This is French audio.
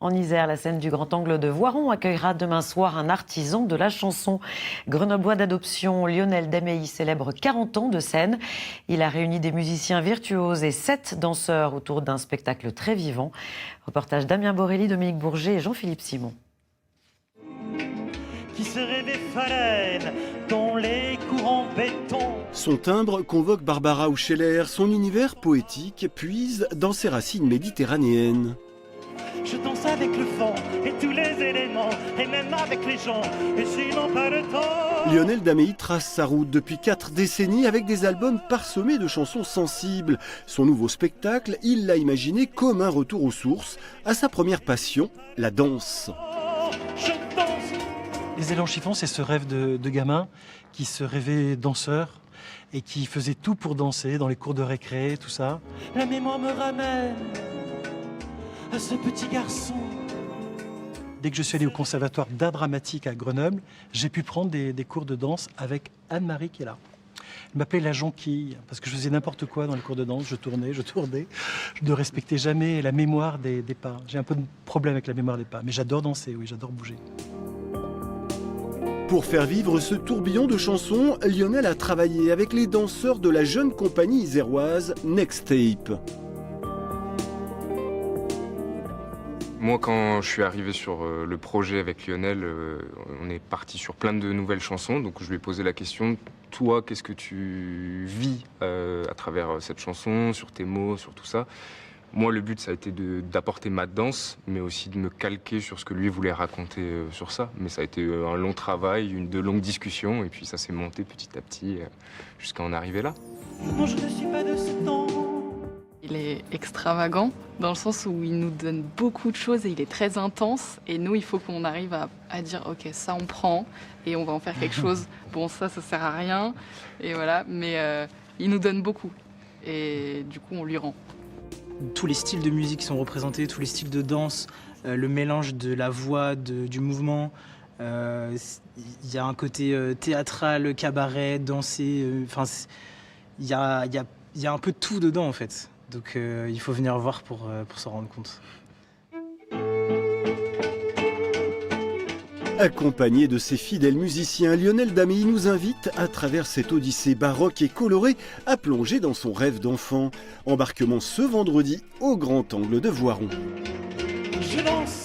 En Isère, la scène du Grand Angle de Voiron accueillera demain soir un artisan de la chanson. Grenoblois d'adoption, Lionel Damey célèbre 40 ans de scène. Il a réuni des musiciens virtuoses et 7 danseurs autour d'un spectacle très vivant. Reportage Damien Borelli, Dominique Bourget et Jean-Philippe Simon. Qui se rêvait phalène dans les courants béton. Son timbre convoque Barbara Uscheler. Son univers poétique puise dans ses racines méditerranéennes. Je danse avec le vent et tous les éléments, et même avec les gens, et sinon pas le temps. Lionel Damey trace sa route depuis 4 décennies avec des albums parsemés de chansons sensibles. Son nouveau spectacle, il l'a imaginé comme un retour aux sources, à sa première passion, la danse. Je danse. Les élans chiffons, c'est ce rêve de gamin qui se rêvait danseur et qui faisait tout pour danser dans les cours de récré, tout ça. La mémoire me ramène à ce petit garçon. Dès que je suis allé au conservatoire d'art dramatique à Grenoble, j'ai pu prendre des cours de danse avec Anne-Marie qui est là. Elle m'appelait la jonquille parce que je faisais n'importe quoi dans les cours de danse, je tournais. Je ne respectais jamais la mémoire des pas. J'ai un peu de problème avec la mémoire des pas, mais j'adore danser, oui, j'adore bouger. Pour faire vivre ce tourbillon de chansons, Lionel a travaillé avec les danseurs de la jeune compagnie iséroise Next Tape. Moi, quand je suis arrivé sur le projet avec Lionel, on est parti sur plein de nouvelles chansons. Donc je lui ai posé la question, toi, qu'est-ce que tu vis à travers cette chanson, sur tes mots, sur tout ça? Moi, le but, ça a été d'apporter ma danse, mais aussi de me calquer sur ce que lui voulait raconter sur ça. Mais ça a été un long travail, de longues discussions, et puis ça s'est monté petit à petit jusqu'à en arriver là. Non, je ne suis pas de ce temps. Il est extravagant dans le sens où il nous donne beaucoup de choses et il est très intense. Et nous, il faut qu'on arrive à dire, ok, ça on prend et on va en faire quelque chose. Bon, ça sert à rien. Et voilà, mais il nous donne beaucoup. Et du coup, on lui rend. Tous les styles de musique sont représentés, tous les styles de danse, le mélange de la voix, du mouvement. Il y a un côté théâtral, cabaret, dansé. Il y a un peu de tout dedans en fait. Donc il faut venir voir pour s'en rendre compte. Accompagné de ses fidèles musiciens, Lionel Damey nous invite, à travers cette odyssée baroque et colorée, à plonger dans son rêve d'enfant. Embarquement ce vendredi au Grand Angle de Voiron. Je danse